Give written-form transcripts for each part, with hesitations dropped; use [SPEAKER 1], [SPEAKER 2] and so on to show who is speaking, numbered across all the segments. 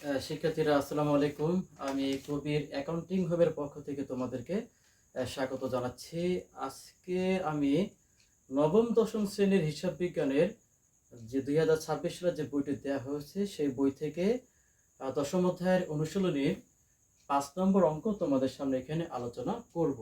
[SPEAKER 1] শিক্ষার্থীরা আসসালামু আলাইকুম। আমি কবির অ্যাকাউন্টিং হবের পক্ষ থেকে তোমাদেরকে স্বাগত জানাচ্ছি। আজকে আমি নবম দশম শ্রেণীর হিসাব বিজ্ঞানের যে 2026 সালে যে বইটি দেওয়া হয়েছে সেই বই থেকে দশম অধ্যায়ের অনুশীলনীর 5 নম্বর অঙ্ক তোমাদের সামনে এখানে আলোচনা করব।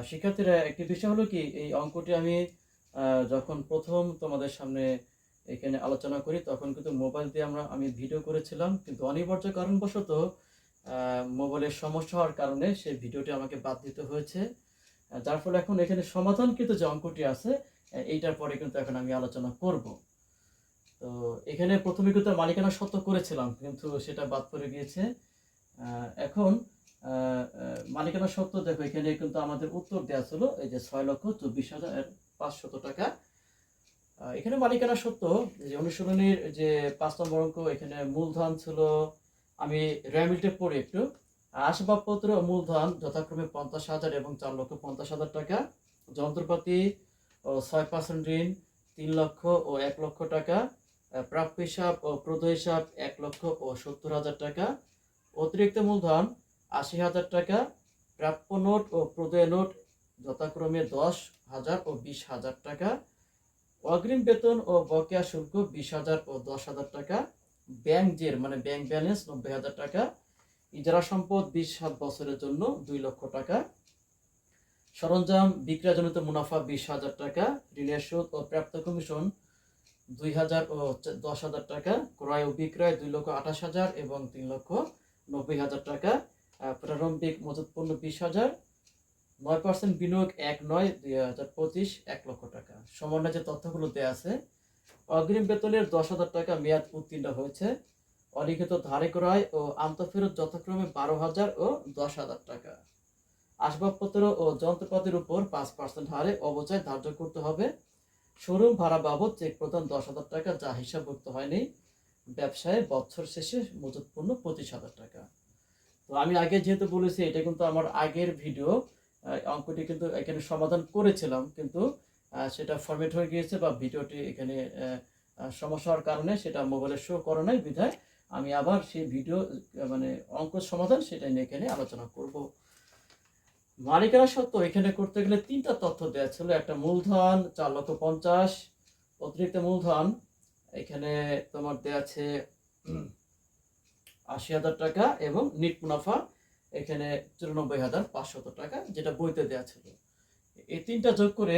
[SPEAKER 1] শিক্ষার্থীরা, একটি বিষয় হলো কি, এই অঙ্কটি আমি যখন প্রথম তোমাদের সামনে এখানে আলোচনা করি তখন কিন্তু মোবাইল দিয়ে আমি ভিডিও করেছিলাম, কিন্তু অনিবার্য কারণবশত মোবাইলের সমস্যা হওয়ার কারণে সেই ভিডিওটি আমাকে বাদ দিতে হয়েছে। যার ফলে এখন এখানে সমাধানকৃত যে অঙ্কটি আছে এইটার পরে কিন্তু এখন আমি আলোচনা করব। তো এখানে প্রথমে কিন্তু মালিকানা সত্ত্ব করেছিলাম, কিন্তু সেটা বাদ পড়ে গিয়েছে। এখন মালিকানা সত্ত্ব দেখো, এখানে কিন্তু আমাদের উত্তর দেওয়া ছিল এই যে 6,24,500 টাকা। এখানে মালিকানা সত্ত্ব যে অনুশীলনীর যে 5 নম্বর অঙ্ক, এখানে মূলধন ছিল, আমি র্যামিটে পড়ি একটু। আসবাবপত্র ও মূলধন যথাক্রমে 50,000 এবং 4,50,000 টাকা। যন্ত্রপাতি ও 6% ঋণ 3 লক্ষ ও 1 লক্ষ টাকা। প্রাপ্য হিসাব ও প্রদেয় হিসাব 1 লক্ষ ও 70,000 টাকা। অতিরিক্ত মূলধন 80,000 টাকা। প্রাপ্য নোট ও প্রদেয় নোট যথাক্রমে 10,000 ও 20,000 টাকা। অগ্রিম বেতন ও বকেয়া শুল্ক 20,000 ও 10,000 টাকা। ব্যাংক জের মানে ব্যাংক ব্যালেন্স 90,000 টাকা। ইজারা সম্পদ 20 বছরের জন্য 2 লক্ষ টাকা। সরঞ্জাম বিক্রয়জনিত মুনাফা 20,000 টাকা। ঋণের সুদ ও প্রাপ্ত কমিশন 2,000 ও 10,000 টাকা। ক্রয় ও বিক্রয় 2,28,000 এবং 3,90,000 টাকা। প্রারম্ভিক মজুত পণ্য 20,000। 9% বিনিয়োগ 1/9/2025 1 লক্ষ টাকা। সমন্বয়ে যে তথ্যগুলো দেওয়া আছে, অগ্রিম বেতনের 10,000 টাকা মেয়াদ উত্তীর্ণ হয়েছে। অলিখিত ধারে ক্রয় ও আন্তঃফেরত যথাক্রমে 12,000 ও 10,000 টাকা। আসবাবপত্র ও যন্ত্রপাতির উপর 5% হারে অবচয় ধার্য করতে হবে। শোরুম ভাড়া বাবদ চেক প্রদান 10,000 টাকা, যা হিসাবভুক্ত হয়নি। ব্যবসায় বছর শেষে মজুত পণ্য 25,000 টাকা। তো আমি আগে যেহেতু বলেছি, এটা কিন্তু আমার আগের ভিডিও, অঙ্কটি কিন্তু এখানে সমাধান করেছিলাম, কিন্তু সেটা ফরম্যাট হয়ে গিয়েছে বা ভিডিওটি এখানে সমস্যা হওয়ার কারণে সেটা মোবাইলে শো করে নাই, বিধায় আমি আবার সেই ভিডিও মানে অঙ্ক সমাধান সেটা নিয়ে এখানে আলোচনা করব। মালিকানা সত্ত্ব এখানে করতে গেলে 3টা তথ্য দেওয়া ছিল। একটা মূলধন 4,50,000, অতিরিক্ত মূলধন এখানে তোমার দেওয়া আছে 80,000 টাকা, এবং নিট মুনাফা এখানে 94,500 টাকা, যেটা বইতে দেওয়া ছিল। এই 3টা যোগ করে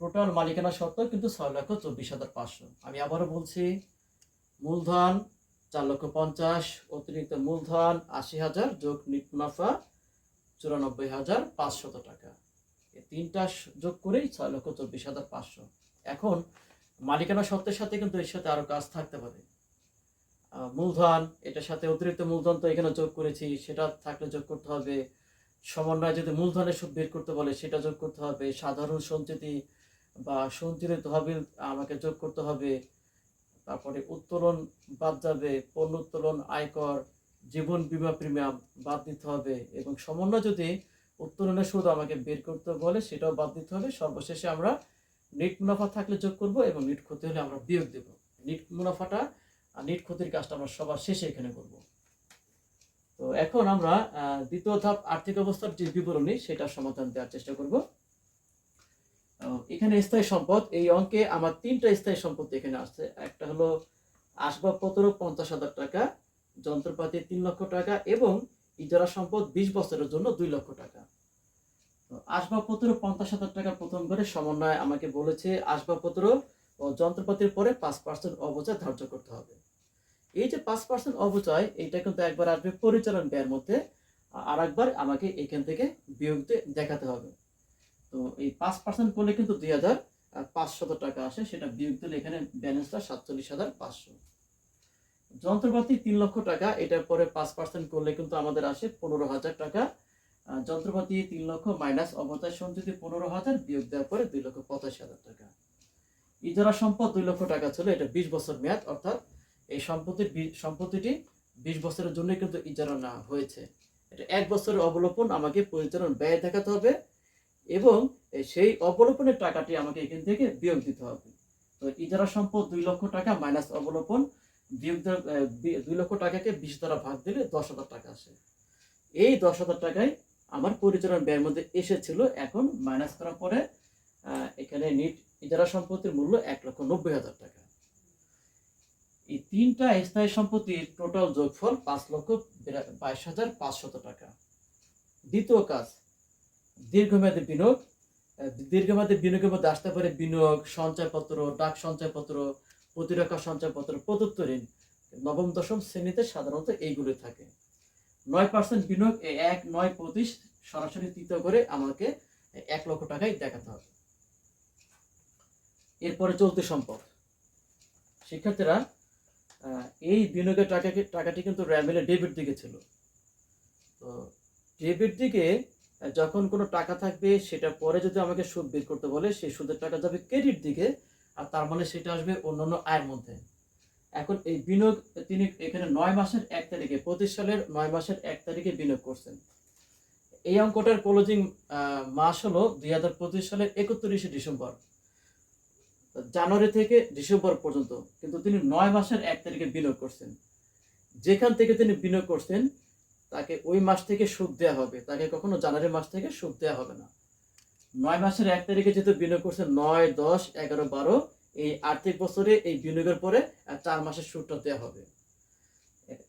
[SPEAKER 1] টোটাল মালিকানা সত্ত্ব কিন্তু 6,24,500। আমি আবারও বলছি, মূলধন 4,50,000, অতিরিক্ত মূলধন 80,000 যোগ নিট মুনাফা 94,500 টাকা। এই 3টা যোগ করেই 6,24,500। এখন মালিকানা সত্ত্বের সাথে কিন্তু এর সাথে আরো কাজ থাকতে পারে। মূলধন, এটার সাথে অতিরিক্ত মূলধন তো এখানে যোগ করেছি, সেটা থাকলে যোগ করতে হবে। সমন্বয় যদি মূলধনের সুদ বের করতে বলে সেটা যোগ করতে হবে। সাধারণ সঞ্চিতি বা সঞ্চিত তহবিল আমাকে যোগ করতে হবে। তারপরে উত্তোলন বাদ যাবে, পণ্য উত্তোলন, আয়কর, জীবন বীমা প্রিমিয়াম বাদ দিতে হবে, এবং সমন্বয় যদি উত্তোলনের সুদ আমাকে বের করতে বলে সেটাও বাদ দিতে হবে। সর্বশেষে আমরা নিট মুনাফা থাকলে যোগ করব, এবং নিট ক্ষতি হলে আমরা বিয়োগ দেব। নিট মুনাফাটা আর নিট ক্ষতির কাজটা আমরা সবার শেষে এখানে করব। তো এখন আমরা দ্বিতীয় ধাপ আর্থিক অবস্থার যে বিবরণী সেটার সমাধান দেওয়ার চেষ্টা করব। এখানে স্থায়ী সম্পদ, এই অঙ্কে আমার 3টা স্থায়ী সম্পত্তি এখানে আসছে। একটা হলো আসবাবপত্র 50,000 টাকা, যন্ত্রপাতি 3 লক্ষ টাকা, এবং ইজারা সম্পদ 20 বছরের জন্য 2 লক্ষ টাকা। আসবাবপত্র 50,000 টাকা প্রথম করে সমন্বয় আমাকে বলেছে আসবাবপত্র ও যন্ত্রপাতির পরে 5% অবচয় ধার্য করতে হবে। এই যে 5% অবচয়, এইটা কিন্তু একবার আসবে পরিচালন ব্যয়ের মধ্যে, আর একবার আমাকে এখান থেকে বিয়োগ দেখাতে হবে। তো এই 5% করলে কিন্তু 2,500 টাকা আসে, সেটা বিয়োগ দিলে এখানে ব্যালেন্সটা 47,500। যন্ত্রপাতি 3 লক্ষ টাকা, এটার পরে 5% করলে কিন্তু আমাদের আসে 15,000 টাকা। যন্ত্রপাতি 3 লক্ষ মাইনাস অবচয় সঞ্চিতি 15,000 বিয়োগ দেওয়ার পরে 2,85,000 টাকা। ইজারা সম্পদ 2 লক্ষ টাকা ছিল, এটা 20 বছর মেয়াদ, অর্থাৎ এই সম্পত্তিটি 20 বছরের জন্য কিন্তু ইজারা না হয়েছে। এটা 1 বছরের অবলোপন আমাকে পরিচালন ব্যয় দেখাতে হবে, এবং সেই অবলোপনের টাকাটি আমাকে এখান থেকে বিয়োগ দিতে হবে। তো ইজারা সম্পদ 2 লক্ষ টাকা মাইনাস অবলোপন দুই লক্ষ টাকাকে 20 দ্বারা ভাগ দিলে 10,000 টাকা আসে। এই 10,000 টাকায় আমার পরিচালন ব্যয়ের মধ্যে এসেছিল। এখন মাইনাস করার পরে এখানে নিট ইজারা সম্পত্তির মূল্য 1,90,000 টাকা। এই তিনটা স্থায়ী সম্পত্তির টোটাল যোগফল 5,22,500 টাকা। দ্বিতীয় কাজ, দীর্ঘমেয়াদী বিনিয়োগ। দীর্ঘমেয়াদী বিনিয়োগের মধ্যে আসতে পারে বিনিয়োগ, সঞ্চয়পত্র, ডাক সঞ্চয়পত্র, প্রতিরক্ষা সঞ্চয়পত্র, প্রদত্ত ঋণ। নবম দশম শ্রেণীতে সাধারণত এইগুলি থাকে। 9% বিনিয়োগ 1, 9, 25 সরাসরি তৃতীয় করে আমাকে 1 লক্ষ টাকায় দেখাতে হবে। এরপরে চলতি সম্পদ। শিক্ষার্থীরা, এই বিনিয়োগের টাকাটি কিন্তু র্যামেলে ডেবিট দিকে ছিল। তো ডেবিট দিকে যখন কোনো টাকা থাকবে সেটা পরে যদি আমাকে সুদ বের করতে বলে, সেই সুদের টাকা যাবে ক্রেডিট দিকে, আর তার মানে সেটা আসবে অন্যান্য আয়ের মধ্যে। এখন এই বিনিয়োগ তিনি এখানে 9 মাসের 1 তারিখে, 25 সালের 9 মাসের 1 তারিখে বিনিয়োগ করছেন। এই অঙ্কটার ক্লোজিং মাস হলো 2025 সালের 31শে ডিসেম্বর, জানুয়ারি থেকে ডিসেম্বর পর্যন্ত কিন্তু তিনি 9 মাসের 1 তারিখে বিনিয়োগ করছেন। যেখান থেকে তিনি বিনিয়োগ করছেন তাকে ওই মাস থেকে সুদ দেওয়া হবে, তাকে কখনো জানুয়ারি মাস থেকে সুদ দেওয়া হবে না। 9 মাসের 1 তারিখে যেহেতু বিনিয়োগ করছেন, 9, 10, 11, 12 এই আর্থিক বছরে এই বিনিয়োগের পরে 4 মাসের সুদটা দেওয়া হবে।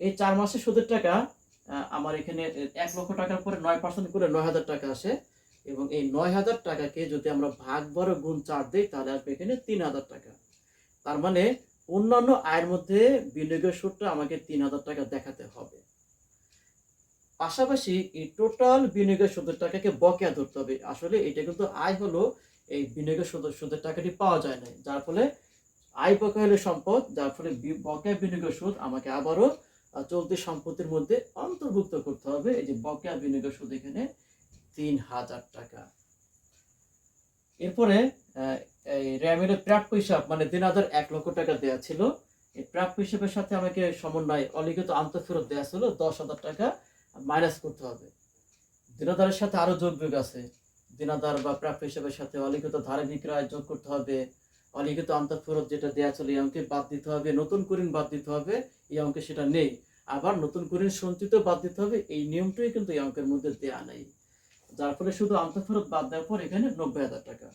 [SPEAKER 1] এই 4 মাসের সুদের টাকা আমার এখানে 1 লক্ষ টাকার পরে 9% করে 9,000 টাকা আসে, এবং এই 9,000 টাকাকে যদি আমরা ভাগ 12 গুণ 4 দিই তাহলে আসবে এখানে 3,000 টাকা। তার মানে অন্যান্য আয়ের মধ্যে বিনিয়োগের সুদটা আমাকে 3,000 টাকা দেখাতে হবে। পাশাপাশি এই টোটাল বিনিয়োগের সুদের টাকাকে বকেয়া ধরতে হবে। আসলে এটা কিন্তু আয় হলো, এই বিনিয়োগের সুদের টাকাটি পাওয়া যায় না, যার ফলে আয় বকেয়া হলে সম্পদ, যার ফলে বকেয়া বিনিয়োগের সুদ আমাকে আবারও চলতি সম্পত্তির মধ্যে অন্তর্ভুক্ত করতে হবে। এই যে বকেয়া বিনিয়োগের সুদ এখানে 3,000 টাকা। এরপরে এই র্যামের প্রাপ্য হিসাব, মানে দিনাদার 1 লক্ষ টাকা দেওয়া ছিল। এই প্রাপ্য হিসাবের সাথে আমাকে সমন্বয় অলিখিত আন্তঃফেরত দেওয়া ছিল 10,000 টাকা, মাইনাস করতে হবে। দিনাদারের সাথে আরো যোগ বিয়োগ আছে। দিনাদার বা প্রাপ্য হিসাবের সাথে অলিখিত ধারে বিক্রয় যোগ করতে হবে, অলিখিত আন্তঃফেরত যেটা দেওয়া ছিল এই অঙ্কে বাদ দিতে হবে, নতুন কুরিন বাদ দিতে হবে, এই অঙ্কে সেটা নেই। আবার নতুন কুরিন সঞ্চিত বাদ দিতে হবে, এই নিয়মটাই কিন্তু এই অঙ্কের মধ্যে দেওয়া নেই, যার ফলে শুধু আন্তঃফেরত বাদ দেওয়ার পর এখানে 90,000 টাকা।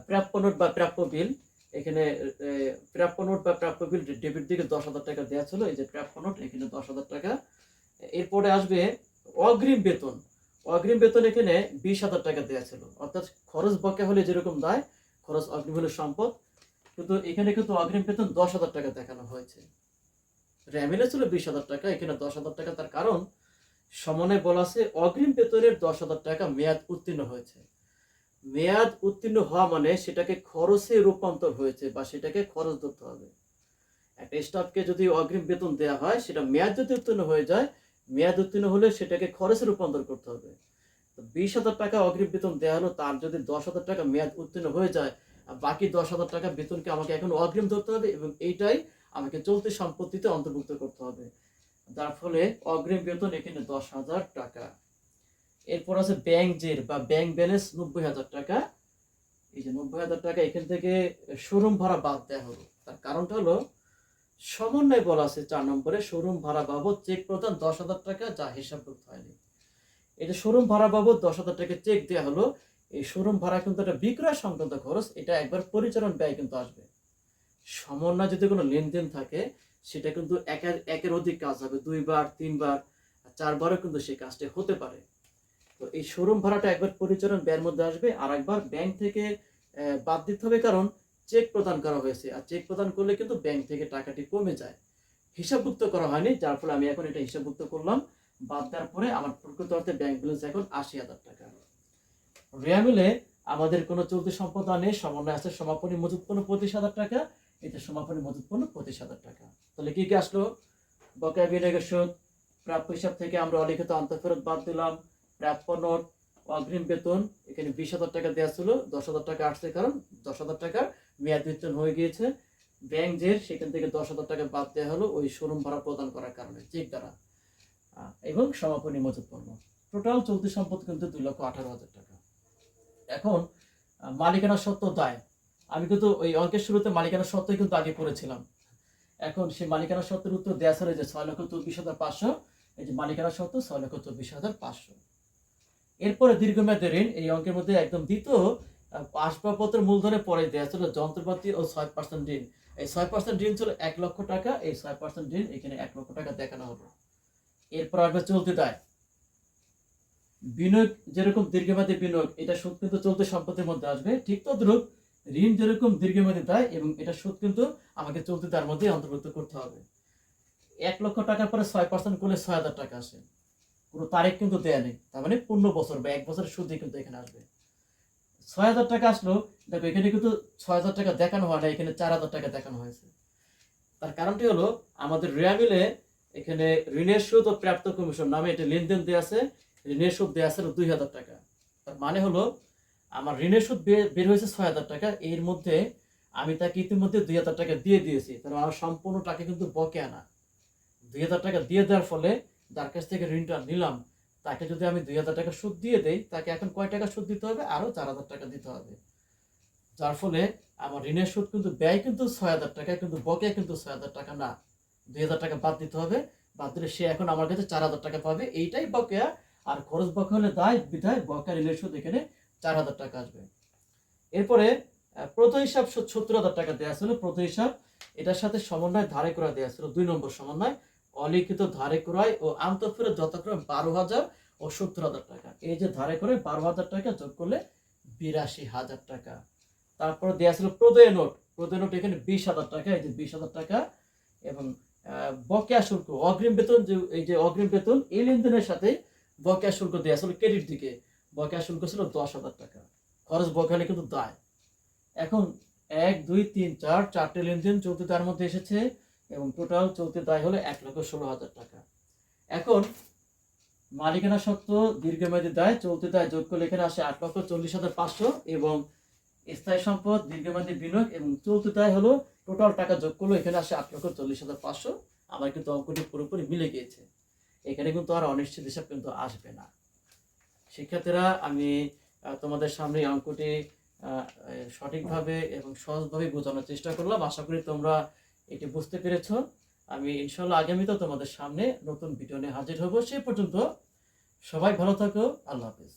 [SPEAKER 1] প্রাপ্য নোট বা প্রাপ্য বিল, এখানে প্রাপ্য নোট বা প্রাপ্য বিল ডেবিট দিকে 10,000 টাকা দেওয়া ছিল, এই যে প্রাপ্য নোট এখানে 10,000 টাকা। এরপরে আসবে অগ্রিম বেতন। অগ্রিম বেতন এখানে 20,000 টাকা দেওয়া ছিল, অর্থাৎ খরচ বকেয়া হলে যেরকম দায়, খরচ অগ্রিম হলে সম্পদ, কিন্তু এখানে কিন্তু অগ্রিম বেতন 10,000 টাকা দেখানো হয়েছে। র্যামেলে ছিল 20,000 টাকা, এখানে 10,000 টাকা। তার কারণ সমন্বয় বলা আছে অগ্রিম বেতনের 10,000 টাকা মেয়াদ উত্তীর্ণ হয়েছে। মেয়াদ উত্তীর্ণ হওয়া মানে সেটাকে খরচে রূপান্তর হয়েছে বা সেটাকে খরচ ধরতে হবে। একটা স্টাফকে যদি অগ্রিম বেতন দেওয়া হয়, সেটা মেয়াদ যদি উত্তীর্ণ হয়ে যায়, মেয়াদ উত্তীর্ণ হলে সেটাকে খরচে রূপান্তর করতে হবে। তো 20,000 টাকা অগ্রিম বেতন দেওয়া হলো, তার যদি 10,000 টাকা মেয়াদ উত্তীর্ণ হয়ে যায়, আর বাকি 10,000 টাকা বেতনকে আমাকে এখন অগ্রিম ধরতে হবে, এবং এইটাই আমাকে চলতি সম্পত্তিতে অন্তর্ভুক্ত করতে হবে, যার ফলে অগ্রিম বেতন এখানে 10,000 টাকা। এরপর আছে ব্যাংক জের বা ব্যাংক ব্যালেন্স 90,000 টাকা। এই যে 90,000 টাকা এখান থেকে শোরুম ভাড়া বাদ দেওয়া হলো। তার কারণটা হলো সমন্বয় বলা আছে 4 নম্বরে, শোরুম ভাড়া বাবদ চেক প্রদান 10,000 টাকা, যা হিসাবভুক্ত হয়নি। এটা শোরুম ভাড়া বাবদ 10,000 টাকা চেক দেওয়া হলো। এই শোরুম ভাড়া কিন্তু একটা বিক্রয় সংক্রান্ত খরচ, এটা একবার পরিচালন ব্যয় কিন্তু আসবে। সমন্বয় যদি কোনো লেনদেন থাকে, সেটা কিন্তু একের অধিক কাজ হবে, 2 বার 3 বার 4 বারও কিন্তু সেই কাজটা হতে পারে। তো এই শোরুম ভাড়াটা একবার পরিচালন ব্যয়ের মধ্যে আসবে, আর একবার ব্যাংক থেকে বাদ দিতে হবে, কারণ চেক প্রদান করা হয়েছে, আর চেক প্রদান করলে কিন্তু ব্যাংক থেকে টাকাটি কমে যায়, হিসাবভুক্ত করা হয়নি, যার ফলে আমি এখন এটা হিসাবভুক্ত করলাম। বাদ দেওয়ার পরে আমার প্রকৃত অর্থে ব্যাংক ব্যালেন্স এখন 80,000 টাকা। রিয়ামিলে আমাদের কোনো চলতি সম্পদ নেই, সমন্বয় আছে সমাপনী মজুত পণ্য 25,000 টাকা, এটা সমাপনী মজুত পণ্য 25,000 টাকা। তাহলে কি কি আসলো? বকেয়া বিনিয়োগের সুদ, প্রাপ্য হিসাব থেকে আমরা অলিখিত আন্তঃফেরত বাদ দিলাম, প্রাপ্য নোট, অগ্রিম বেতন, এখানে 20,000 টাকা দেওয়া ছিল, 10,000 টাকা আসছে কারণ 10,000 টাকার মেয়াদ উত্তীর্ণ হয়ে গিয়েছে। ব্যাংক জের, সেখান থেকে 10,000 টাকা বাদ দেওয়া হলো ওই শোরুম ভাড়া প্রদান করার কারণে চেক দ্বারা, এবং সমাপনী মজুত পণ্য। টোটাল চলতি সম্পদ কিন্তু 2,18,000 টাকা। এখন মালিকানা সত্ত্ব দায়, আমি কিন্তু ওই অঙ্কের শুরুতে মালিকানা সত্ত্বই কিন্তু আগে করেছিলাম। এখন সেই মালিকানা সত্ত্বের উত্তর দেওয়া ছিল যে 6,24,500, এই যে মালিকানা সত্ত্ব 6,24,500। এরপরে দীর্ঘমেয়াদী ঋণ, এই অঙ্কের মধ্যে একদম দ্বিতীয় আসবাবপত্র মূলধনের পরে দেওয়া ছিল যন্ত্রপাতি ও 6% ঋণ। এই 6% ঋণ ছিল 1 লক্ষ টাকা, এই 6% ঋণ এখানে 1 লক্ষ টাকা দেখানো হলো। এরপর আসবে চলতি দায়। বিনিয়োগ যেরকম দীর্ঘমেয়াদী বিনিয়োগ, এটা সুদ কিন্তু চলতি সম্পত্তির মধ্যে আসবে, ঠিক তদ্রূপ ঋণ যেরকম দীর্ঘমেয়াদী দায় এবং এটা সুদ কিন্তু আমাকে চলতি দায়ের মধ্যে অন্তর্ভুক্ত করতে হবে। 1 লক্ষ টাকার পরে 6% করলে 6,000 টাকা আসে, কোনো তারিখ কিন্তু দেয়া নেই, তার মানে পূর্ণ বছর বা 1 বছরের সুদই কিন্তু এখানে আসবে। 6,000 টাকা আসলো, দেখো এখানে কিন্তু 6,000 টাকা দেখানো হয় না, এখানে 4,000 টাকা দেখানো হয়েছে। তার কারণটি হলো আমাদের রেয়াবিলে এখানে ঋণের সুদ ও প্রাপ্ত কমিশন নামে এটা লেনদেন দেওয়া আছে, ঋণের সুদ দেওয়া আছে 2,000 টাকা। তার মানে হলো আমার ঋণের সুদ বের হয়েছে 6,000 টাকা, এর মধ্যে আমি তাকে ইতিমধ্যে 2,000 টাকা দিয়ে দিয়েছি, তার আমার সম্পূর্ণ টাকা কিন্তু বকেয়া না। 2,000 টাকা দিয়ে দেওয়ার ফলে যার কাছ থেকে ঋণটা নিলাম তাকে যদি আমি 2,000 টাকা সুদ দিয়ে দেই, তাকে এখন কয় টাকা সুদ দিতে হবে? আরো 4,000 টাকা দিতে হবে। যার ফলে আমার ঋণের সুদ কিন্তু ব্যয় কিন্তু 6,000 টাকা, কিন্তু বকেয়া কিন্তু 6,000 টাকা না, 2,000 টাকা বাদ দিতে হবে। বাদ দিলে সে এখন আমার কাছে 4,000 টাকা পাবে, এইটাই বকেয়া। আর খরচ বকেয়া হলে দায় বিধায় বকেয়া ঋণের সুদ এখানে 4,000 টাকা আসবে। এরপরে প্রত হিসাব 70,000 টাকা দেওয়া ছিল। প্রত হিসাব এটার সাথে সমন্বয় ধারে ক্রয় দেওয়া ছিল, 2 নম্বর সমন্বয় অলিখিত ধারে ক্রয় ও আন্তঃফেরত যথাক্রমে 12,000 ও 70,000 টাকা। এই যে ধারে ক্রয় 12,000 টাকা যোগ করলে 82,000 টাকা। তারপরে দেওয়া ছিল প্রদেয় নোট। প্রদেয় নোট এখানে 20,000 টাকা, এই যে 20,000 টাকা। এবং বকেয়া শুল্ক, অগ্রিম বেতন, যে এই যে অগ্রিম বেতন, এই লেনদেনের সাথে বকেয়া শুল্ক দেওয়া ছিল ক্রেডিট দিকে, বকেয়া শুল্ক ছিল 10,000 টাকা। খরচ বকেয়া হলে কিন্তু দায়। এখন 1, 2, 3, 4 চারটে লেনদেন চলতি দায়ের মধ্যে এসেছে এবং টোটাল চলতি দায় হলো 1,16,000 টাকা। এখন মালিকানা সত্ত্ব দীর্ঘমেয়াদী দায় চলতি দায় যোগ করলে এখানে আসে 8,40,500 এবং স্থায়ী সম্পদ দীর্ঘমেয়াদী বিনিয়োগ এবং চলতি দায় হলো টোটাল টাকা যোগ করলে এখানে আসে 8,40,500। আমার কিন্তু অঙ্কটি পুরোপুরি মিলে গিয়েছে, এখানে কিন্তু আর অনিশ্চিত হিসাব কিন্তু আসবে না। শিক্ষার্থীরা, আমি তোমাদের সামনে অঙ্কটি সঠিকভাবে এবং সহজভাবে বোঝানোর চেষ্টা করলাম, আশা করি তোমরা এটি বুঝতে পেরেছো। আমি ইনশাল্লাহ আগামীতেও তোমাদের সামনে নতুন ভিডিও নিয়ে হাজির হব। সেই পর্যন্ত সবাই ভালো থাকো, আল্লাহ হাফেজ।